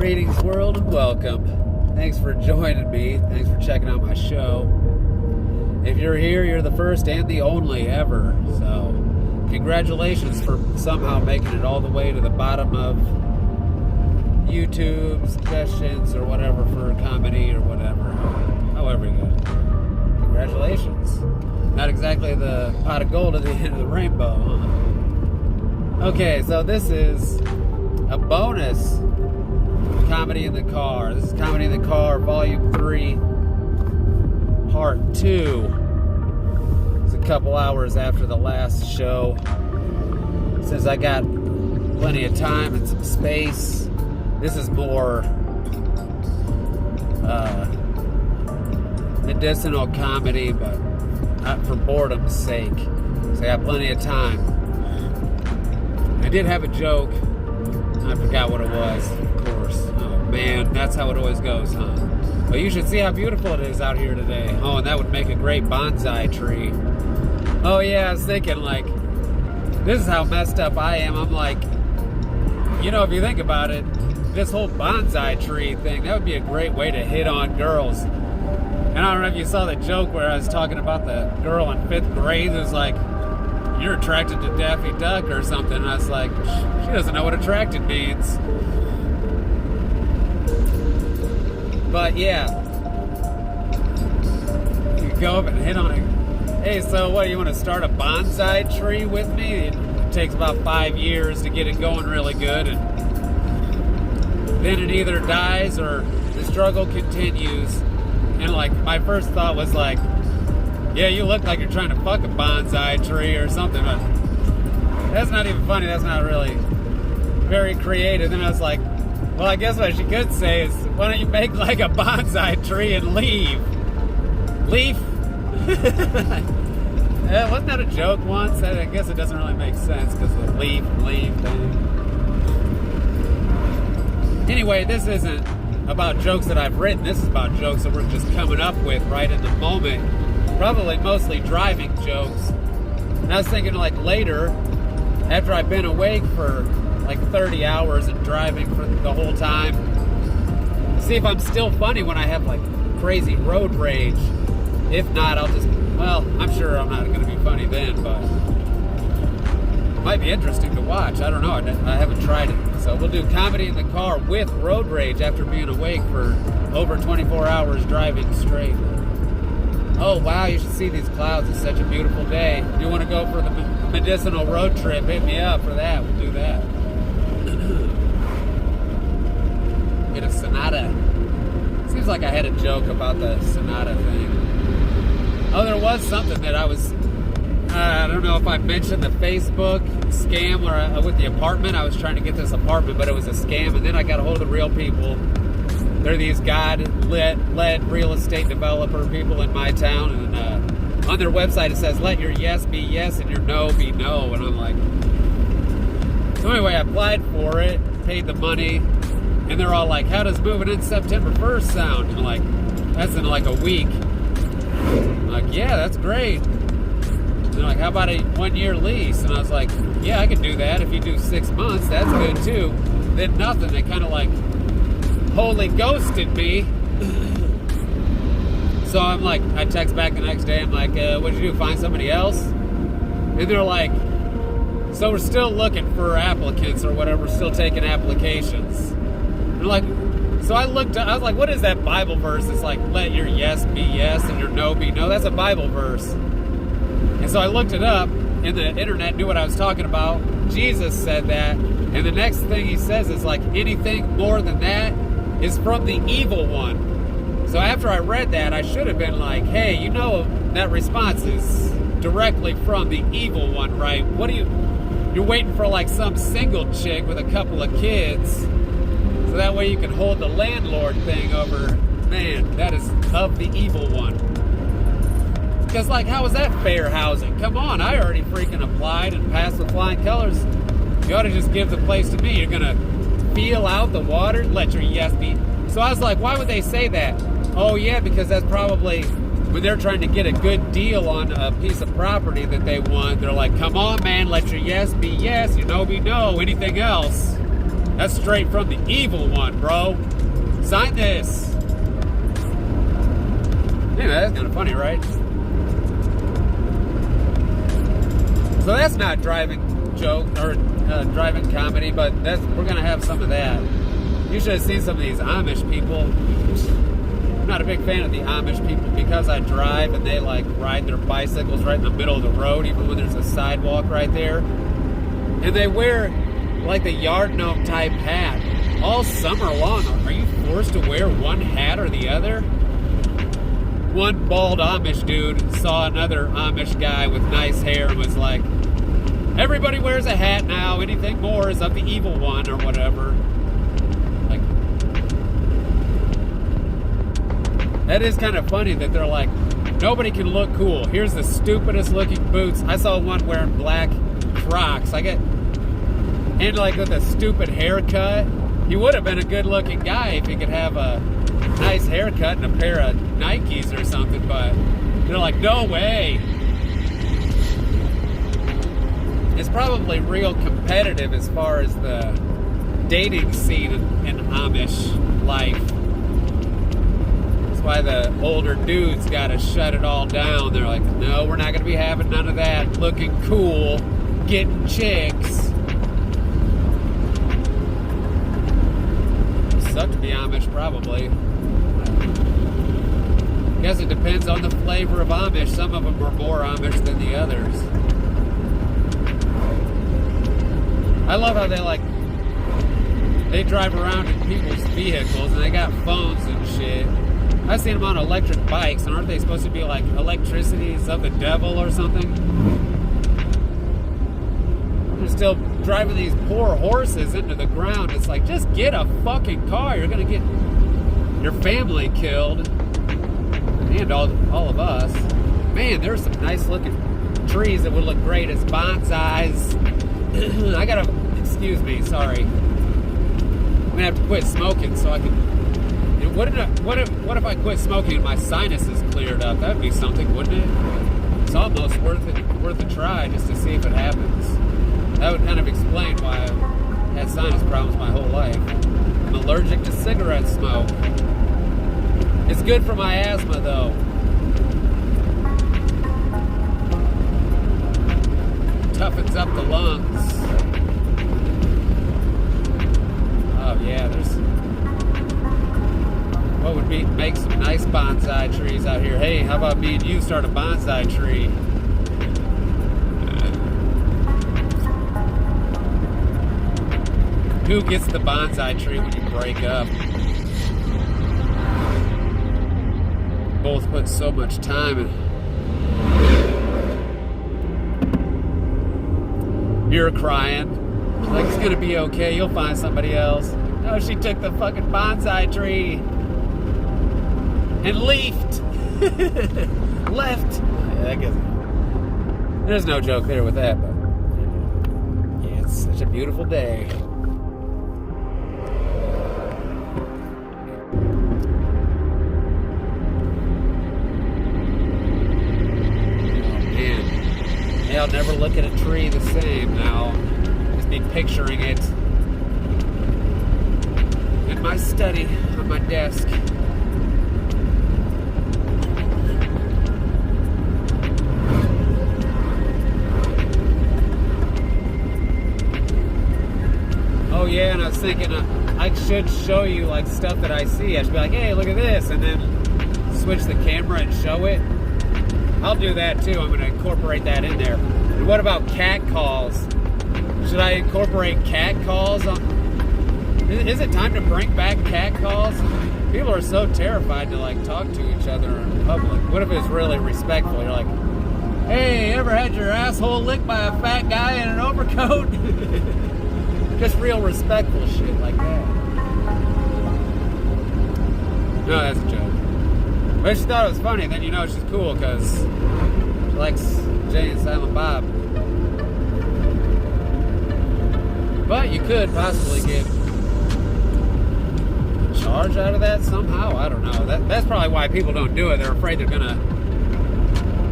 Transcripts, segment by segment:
Greetings, world, and welcome. Thanks for joining me. Thanks for checking out my show. If you're here, you're the first and the only ever. So, congratulations for somehow making it all the way to the bottom of YouTube suggestions or whatever for comedy or whatever. However you go. Congratulations. Not exactly the pot of gold at the end of the rainbow, huh? Okay, so this is a bonus Comedy in the Car. This is Comedy in the Car, Volume 3, Part 2. It's a couple hours after the last show. Since I got plenty of time and some space, this is more medicinal comedy, but not for boredom's sake. So I got plenty of time. I did have a joke. I forgot what it was, of course. Oh man, that's how it always goes, huh? But you should see how beautiful it is out here today. Oh, and that would make a great bonsai tree. Oh yeah, I was thinking, like, this is how messed up I am. I'm like, you know, if you think about it, this whole bonsai tree thing, that would be a great way to hit on girls. And I don't know if you saw the joke where I was talking about the girl in 5th grade who's like, you're attracted to Daffy Duck or something. And I was like, she doesn't know what attracted means. But yeah, you go up and hit on it. Hey, so what, you want to start a bonsai tree with me? It takes about 5 years to get it going really good. And then it either dies or the struggle continues. And like, my first thought was like, yeah, you look like you're trying to fuck a bonsai tree or something, but that's not even funny. That's not really very creative. Then I was like, well, I guess what she could say is, why don't you make like a bonsai tree and leave? Leaf? Wasn't that a joke once? I guess it doesn't really make sense because the leaf thing. Anyway, this isn't about jokes that I've written. This is about jokes that we're just coming up with right in the moment. Probably mostly driving jokes. And I was thinking, like, later, after I've been awake for like 30 hours and driving for the whole time, see if I'm still funny when I have like crazy road rage. If not, I'll just, well, I'm sure I'm not going to be funny then, but it might be interesting to watch. I don't know. I haven't tried it. So we'll do Comedy in the Car with road rage after being awake for over 24 hours driving straight. Oh, wow, you should see these clouds. It's such a beautiful day. If you want to go for the medicinal road trip, hit me up for that. We'll do that. Get a Sonata. Seems like I had a joke about the Sonata thing. Oh, there was something that I was, I don't know if I mentioned the Facebook scam where with the apartment. I was trying to get this apartment, but it was a scam. And then I got a hold of real people. They're these God-led real estate developer people in my town, and on their website it says, let your yes be yes and your no be no, and I'm like, so anyway, I applied for it, paid the money, and they're all like, how does moving in September 1st sound? And I'm like, that's in like a week. I'm like, yeah, that's great. And they're like, how about a 1-year lease? And I was like, yeah, I can do that. If you do 6 months, that's good too. Then nothing. They kind of like holy ghosted me. So I'm like, I text back the next day. I'm like, what'd you do? Find somebody else? And they're like, so we're still looking for applicants or whatever, still taking applications. And like, so I looked up, I was like, what is that Bible verse? It's like, let your yes be yes and your no be no. That's a Bible verse. And so I looked it up, and the internet knew what I was talking about. Jesus said that. And the next thing he says is like, anything more than that is from the evil one. So after I read that, I should have been like, hey, you know that response is directly from the evil one, right? What do you're waiting for like some single chick with a couple of kids, so that way you can hold the landlord thing over. Man, that is of the evil one. Because like, how is that fair housing? Come on, I already freaking applied and passed with flying colors. You ought to just give the place to me. You're gonna feel out the water, let your yes be. So I was like, why would they say that? Oh yeah, because that's probably when they're trying to get a good deal on a piece of property that they want. They're like, come on man, let your yes be yes, your no be no, anything else. That's straight from the evil one, bro. Sign this. Anyway, that's kind of funny, right? So that's not driving joke or driving comedy, but we're gonna have some of that. You should have seen some of these Amish people. I'm not a big fan of the Amish people because I drive and they like ride their bicycles right in the middle of the road, even when there's a sidewalk right there. And they wear like the yard gnome type hat all summer long. Are you forced to wear one hat or the other? One bald Amish dude saw another Amish guy with nice hair and was like, everybody wears a hat now, anything more is of the evil one or whatever. Like, that is kind of funny that they're like, nobody can look cool. Here's the stupidest looking boots. I saw one wearing black Crocs. And like with a stupid haircut. He would have been a good looking guy if he could have a nice haircut and a pair of Nikes or something, but they're like, no way. It's probably real competitive as far as the dating scene in Amish life. That's why the older dudes gotta shut it all down. They're like, no, we're not gonna be having none of that looking cool, getting chicks. Suck to be Amish, probably. I guess it depends on the flavor of Amish. Some of them are more Amish than the others. I love how they drive around in people's vehicles and they got phones and shit. I've seen them on electric bikes, and aren't they supposed to be like electricities of the devil or something? They're still driving these poor horses into the ground. It's like, just get a fucking car. You're gonna get your family killed. And all of us. Man, there's some nice looking trees that would look great as bonsais. I gotta, excuse me, sorry. I'm gonna have to quit smoking so I can. What if I quit smoking and my sinuses cleared up? That'd be something, wouldn't it? It's almost worth a try just to see if it happens. That would kind of explain why I've had sinus problems my whole life. I'm allergic to cigarette smoke. It's good for my asthma, though. Toughens up the lungs. Oh yeah, what would make some nice bonsai trees out here? Hey, how about me and you start a bonsai tree? Who gets the bonsai tree when you break up? Both put so much time in. You're crying. Like, it's gonna be okay, you'll find somebody else. No, she took the fucking bonsai tree and leafed. Left. Yeah, I guess there's no joke there with that, but yeah, it's such a beautiful day. I'll never look at a tree the same now. Just be picturing it in my study on my desk. Oh yeah, and I was thinking I should show you like stuff that I see. I should be like, hey, look at this, and then switch the camera and show it. I'll do that too. I'm going to incorporate that in there. And what about cat calls? Should I incorporate cat calls? Is it time to bring back cat calls? People are so terrified to like talk to each other in public. What if it's really respectful? You're like, hey, ever had your asshole licked by a fat guy in an overcoat? Just real respectful shit like that. No, that's a joke. But she thought it was funny, then you know she's cool because she likes Jay and Silent Bob. But you could possibly get a charge out of that somehow. I don't know. That's probably why people don't do it. They're afraid they're gonna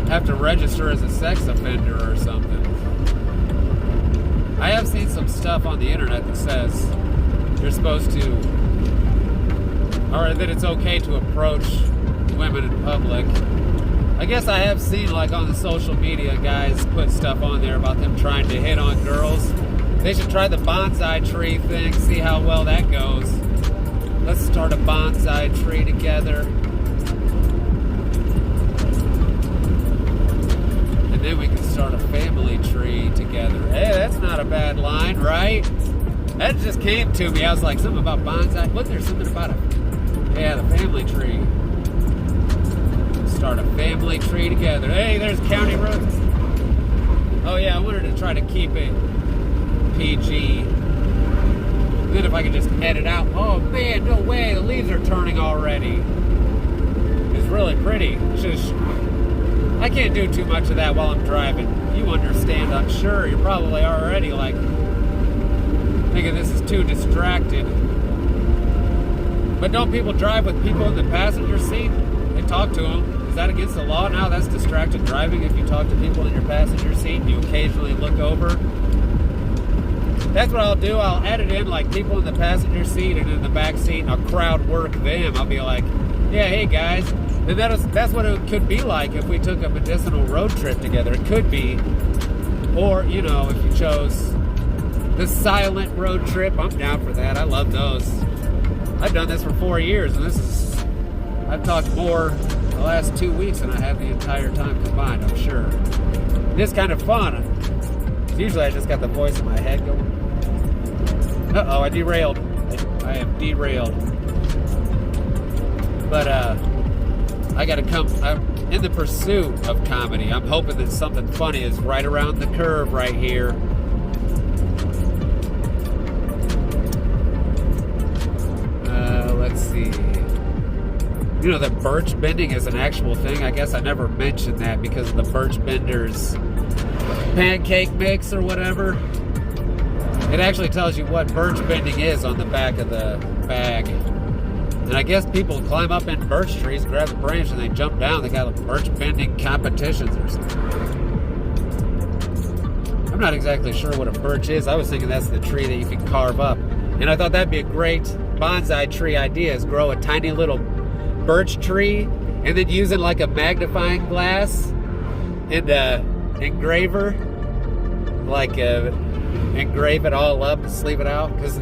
have to register as a sex offender or something. I have seen some stuff on the internet that says you're supposed to, or that it's okay to approach women in public. I guess I have seen, like, on the social media, guys put stuff on there about them trying to hit on girls. They should try the bonsai tree thing, see how well that goes. Let's start a bonsai tree together. And then we can start a family tree together. Hey, that's not a bad line, right? That just came to me. I was like, something about bonsai. Wasn't there something about the family tree? Start a family tree together. Hey, there's county roads. Oh yeah, I wanted to try to keep it PG. Then if I could just edit out. Oh man, no way, the leaves are turning already. It's really pretty. It's just, I can't do too much of that while I'm driving. You understand, I'm sure. You're probably already like thinking this is too distracted. But don't people drive with people in the passenger seat? They talk to them. Is that against the law now? That's distracted driving if you talk to people in your passenger seat and you occasionally look over. That's what I'll do. I'll edit in like people in the passenger seat and in the back seat, and I'll crowd work them. I'll be like, yeah, hey guys. And that's what it could be like if we took a medicinal road trip together. It could be. Or, you know, if you chose the silent road trip, I'm down for that. I love those. I've done this for 4 years, and I've talked more the last 2 weeks than I have the entire time combined, I'm sure. It's kind of fun. Usually I just got the voice in my head going. Uh-oh, I derailed. I am derailed. But, I gotta I'm in the pursuit of comedy. I'm hoping that something funny is right around the curve right here. Let's see. You know that birch bending is an actual thing? I guess I never mentioned that because of the Birch Benders pancake mix or whatever. It actually tells you what birch bending is on the back of the bag. And I guess people climb up in birch trees, grab the branch, and they jump down. They got birch bending competitions or something. I'm not exactly sure what a birch is. I was thinking that's the tree that you can carve up. And I thought that'd be a great bonsai tree idea, is grow a tiny little birch tree and then using like a magnifying glass and engraver, like engrave it all up and sleeve it out. Because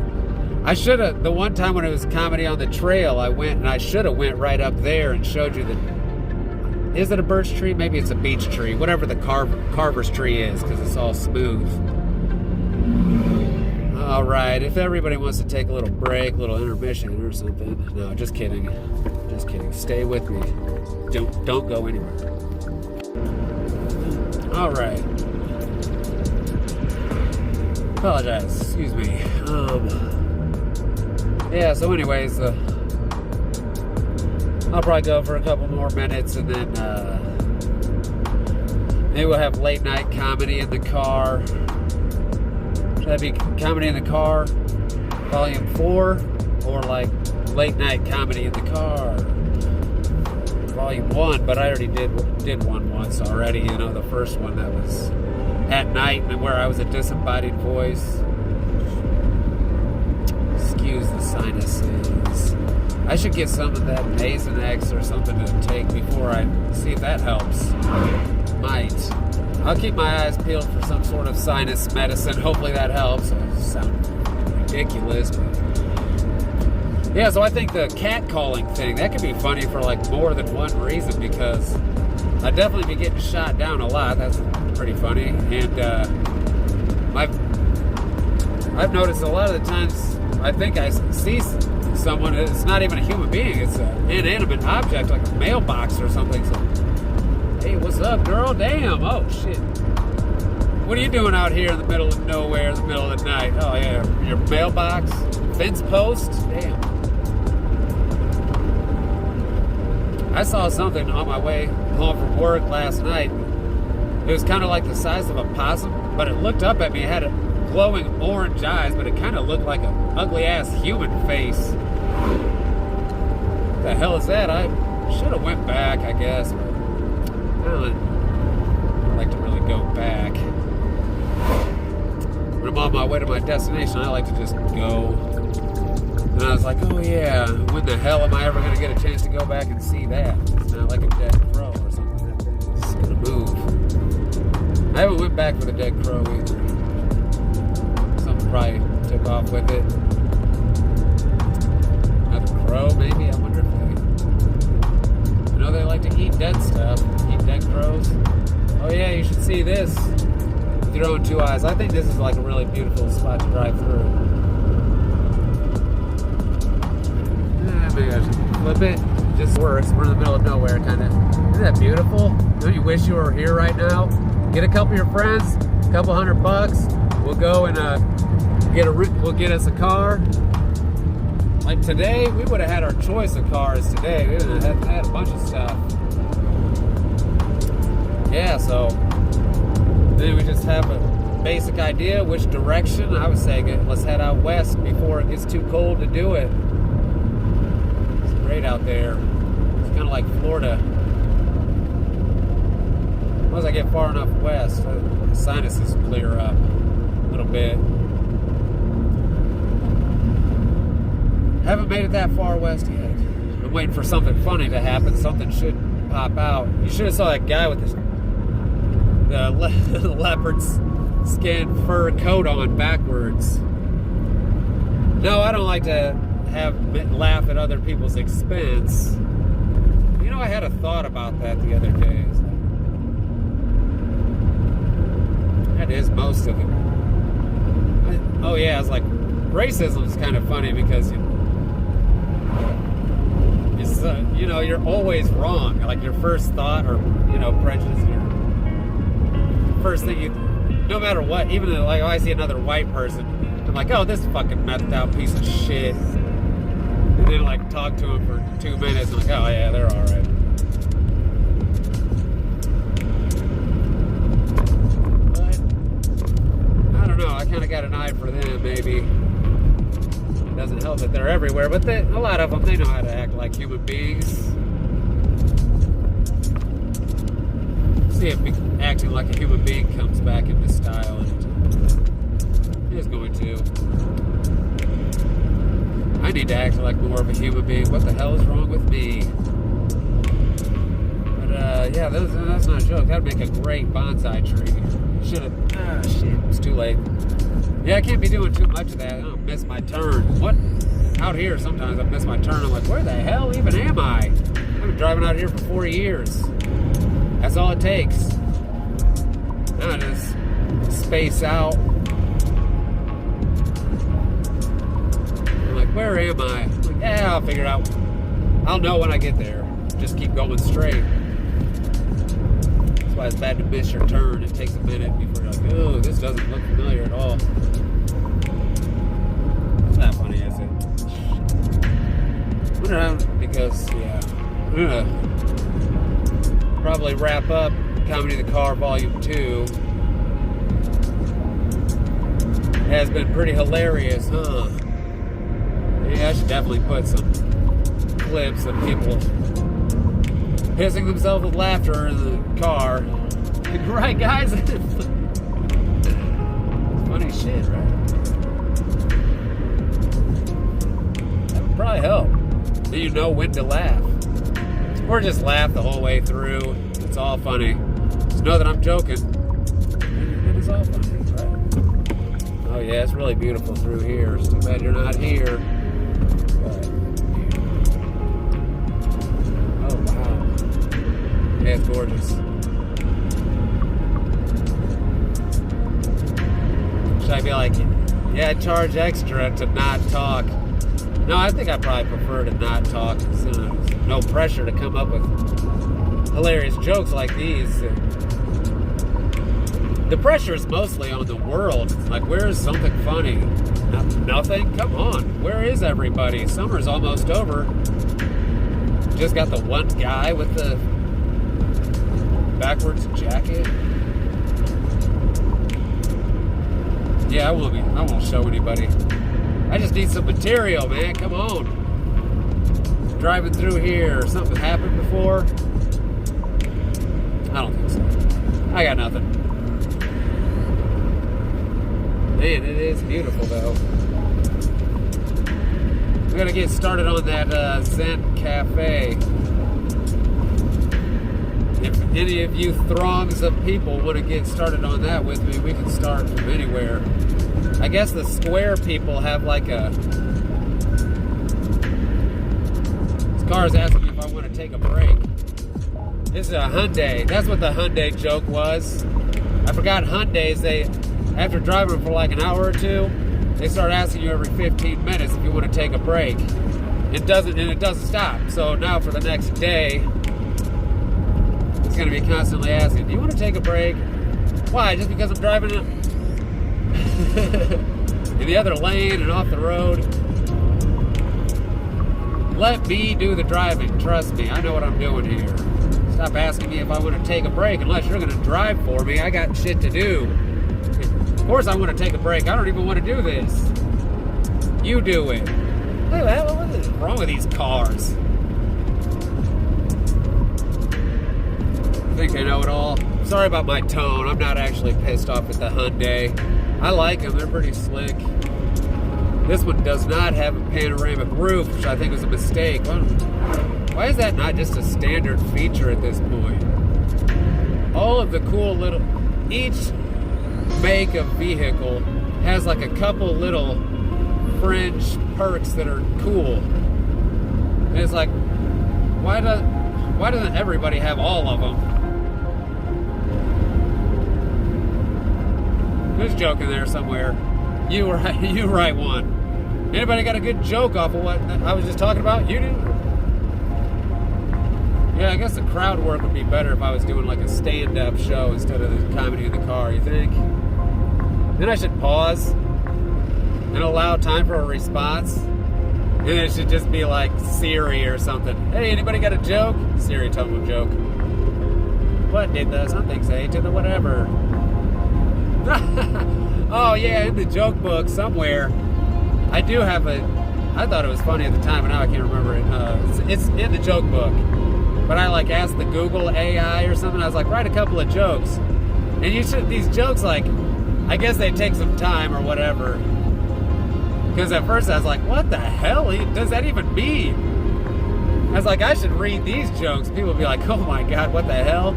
I should have, the one time when it was Comedy on the Trail, I went and I should have went right up there and showed you is it a birch tree? Maybe it's a beech tree, whatever the carver's tree is, because it's all smooth. All right, if everybody wants to take a little break, a little intermission or something. No, just kidding. Just kidding. Stay with me. Don't go anywhere. All right. Apologize. Excuse me. Yeah, so anyways, I'll probably go for a couple more minutes and then maybe we'll have late night comedy in the car. That'd be Comedy in the Car, Volume 4, or like Late Night Comedy in the Car, Volume 1, but I already did one once already, you know, the first one that was at night and where I was a disembodied voice. Excuse the sinuses. I should get some of that Nasonex or something to take before I see if that helps. Might. I'll keep my eyes peeled for some sort of sinus medicine. Hopefully that helps. I sound ridiculous, but yeah, so I think the catcalling thing, that could be funny for like more than one reason, because I'd definitely be getting shot down a lot. That's pretty funny. And I've noticed a lot of the times I think I see someone, it's not even a human being, it's an inanimate object like a mailbox or something. So, hey, what's up, girl? Damn. Oh, shit. What are you doing out here in the middle of nowhere in the middle of the night? Oh, yeah. Your mailbox? Fence post? Damn. I saw something on my way home from work last night. It was kind of like the size of a possum, but it looked up at me. It had a glowing orange eyes, but it kind of looked like an ugly-ass human face. What the hell is that? I should have went back, I guess. But I don't like to really go back. When I'm on my way to my destination, I like to just go. And I was like, oh yeah, when the hell am I ever going to get a chance to go back and see that? It's not like a Dead Crow or something. That thing is going to move. I haven't went back for the Dead Crow either. Something probably took off with it. Another crow, maybe? I wonder if they... I know they like to eat dead stuff. Eat dead crows. Oh yeah, you should see this with your own two eyes. I think this is like a really beautiful spot to drive through. Maybe I should flip it. It just works. We're in the middle of nowhere, kind of. Isn't that beautiful? Don't you wish you were here right now? Get a couple of your friends, a couple $100. We'll go and we'll get us a car. Like today, we would have had our choice of cars today. We would have had a bunch of stuff. Yeah, so then we just have a basic idea which direction. I would say let's head out west before it gets too cold to do it. It's great out there. It's kind of like Florida. Once I get far enough west, the sinuses clear up a little bit. Haven't made it that far west yet. I'm waiting for something funny to happen. Something should pop out. You should have saw that guy with the leopard skin fur coat on backwards. No, I don't like to laugh at other people's expense. You know, I had a thought about that the other day. That is most of it. Oh yeah, I was like, racism is kind of funny because it's you know, you're always wrong. Like your first thought, or you know, prejudice. Your first thing you, no matter what, even like if I see another white person, I'm like, oh, this fucking methed out piece of shit. And then like talk to him for 2 minutes. I'm like, oh yeah, they're all right. I kind of got an eye for them, maybe. It doesn't help that they're everywhere, but a lot of them, they know how to act like human beings. See if acting like a human being comes back into style, and it is going to. I need to act like more of a human being. What the hell is wrong with me? But, yeah, that's not a joke. That would make a great bonsai tree. Should have. Ah, shit. It's too late. Yeah, I can't be doing too much of that. I don't miss my turn. What? Out here, sometimes I miss my turn. I'm like, where the hell even am I? I've been driving out here for 4 years. That's all it takes. I just space out. I'm like, where am I? I'm like, yeah, I'll figure it out. I'll know when I get there. Just keep going straight. That's why it's bad to miss your turn. It takes a minute before you're like, oh, this doesn't look familiar at all. It's not funny, is it? Because, yeah, I'm gonna probably wrap up Comedy in the Car Volume 2. It has been pretty hilarious, huh? Yeah, I should definitely put some clips of people pissing themselves with laughter in the car. Right, guys? Funny shit, right? That would probably help. Then you know when to laugh. Or just laugh the whole way through. It's all funny. Just know that I'm joking. It is all funny, right? Oh yeah, it's really beautiful through here. It's too bad you're not here. But, oh wow. Yeah, it's gorgeous. Should I be like, yeah, charge extra to not talk? No, I think I probably prefer to not talk. No pressure to come up with hilarious jokes like these. The pressure is mostly on the world. Like, where is something funny? Nothing? Come on. Where is everybody? Summer's almost over. Just got the one guy with the backwards jacket. Yeah, I won't show anybody. I just need some material, man. Come on. Driving through here. Something happened before? I don't think so. I got nothing. Man, it is beautiful, though. gonna get started on that Zen Cafe. If any of you throngs of people want to get started on that with me, we can start from anywhere. I guess the Square people have like a... This car is asking me if I want to take a break. This is a Hyundai. That's what the Hyundai joke was. I forgot Hyundais, after driving for like an hour or two, they start asking you every 15 minutes if you want to take a break. It doesn't stop. So now for the next day, it's going to be constantly asking, do you want to take a break? Why? Just because I'm driving in the other lane and off the road? Let me do the driving. Trust me, I know what I'm doing here. Stop asking me if I want to take a break unless you're going to drive for me. I got shit to do. Of course I want to take a break. I don't even want to do this. You do it. What is wrong with these cars? I think I know it all. Sorry about my tone. I'm not actually pissed off at the Hyundai. I like them. They're pretty slick. This one does not have a panoramic roof, which I think was a mistake. Why is that not just a standard feature at this point? All of the cool little... Each make of vehicle has like a couple little fringe perks that are cool. And it's like, why doesn't everybody have all of them? There's a joke in there somewhere. You write one. Anybody got a good joke off of what I was just talking about? You do? Yeah, I guess the crowd work would be better if I was doing like a stand-up show instead of the comedy in the car, you think? Then I should pause and allow time for a response. And it should just be like Siri or something. Hey, anybody got a joke? Siri, tell them a joke. What did the something say to the whatever? Oh yeah, in the joke book somewhere, I do have I thought it was funny at the time, but now I can't remember it. It's in the joke book. But I like asked the Google AI or something. I was like, write a couple of jokes. And these jokes, like, I guess they take some time or whatever. Because at first I was like, what the hell does that even mean? I was like, I should read these jokes. People would be like, oh my God, what the hell?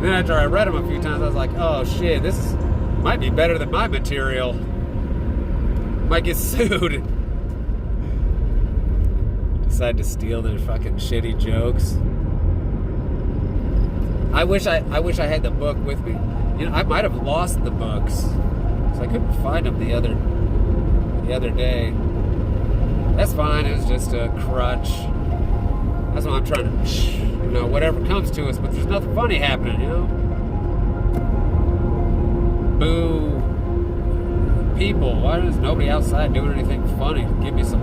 Then after I read them a few times, I was like, oh shit, this might be better than my material. Might get sued. Decide to steal their fucking shitty jokes. I wish I had the book with me. You know, I might have lost the books, so I couldn't find them the other day. That's fine. It was just a crutch. That's what I'm trying to, whatever comes to us. But there's nothing funny happening, you know. Boo. People. Why is nobody outside doing anything funny? Give me some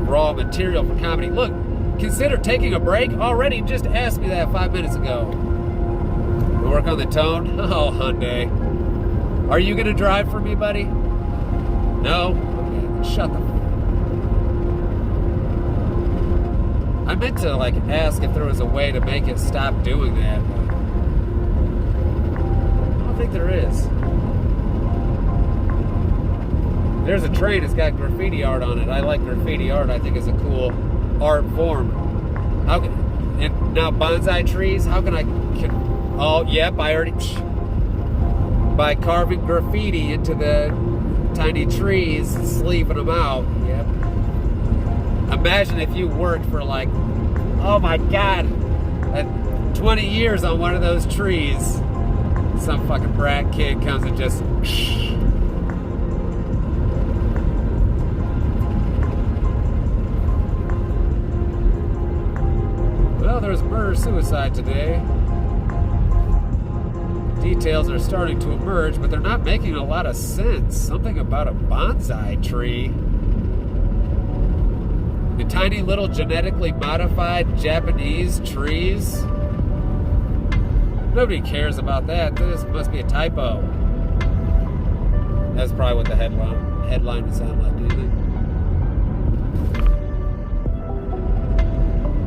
raw material for comedy. Look. Consider taking a break? Already just asked me that 5 minutes ago. Work on the tone? Oh, Hyundai. Are you going to drive for me, buddy? No? Okay, shut the... I meant to, like, ask if there was a way to make it stop doing that. I don't think there is. There's a train that's got graffiti art on it. I like graffiti art. I think it's a cool art form. And now bonsai trees, how can I... Oh, yep, I already... By carving graffiti into the tiny trees, sleeving them out. Yep. Imagine if you worked for like, oh my God, 20 years on one of those trees. Some fucking brat kid comes and just... Well, there was a murder-suicide today. Details are starting to emerge, but they're not making a lot of sense. Something about a bonsai tree. The tiny little genetically modified Japanese trees. Nobody cares about that. This must be a typo. That's probably what the headline would sound like, do you think?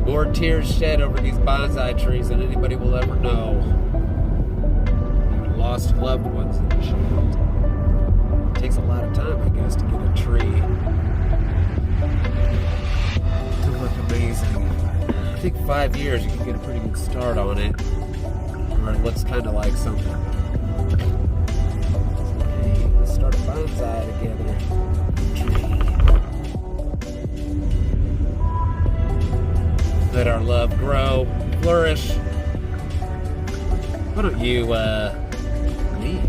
More tears shed over these bonsai trees than anybody will ever know. Lost loved ones and shit. It takes a lot of time, I guess, to get a tree think 5 years you can get a pretty good start on it. Or it looks kind of like something. Hey, let's start a bonsai together. Let our love grow, flourish. Why don't you leave?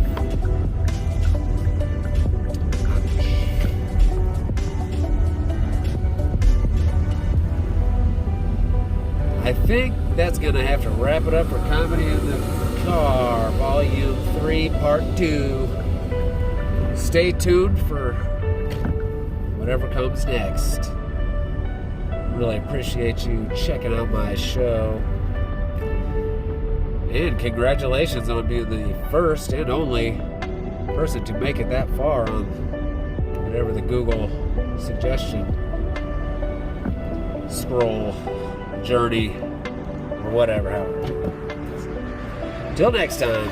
I think that's gonna have to wrap it up for Comedy in the Car, Volume 3, Part 2. Stay tuned for whatever comes next. Really appreciate you checking out my show. And congratulations on being the first and only person to make it that far on whatever the Google suggestion scroll journey or whatever. Till next time.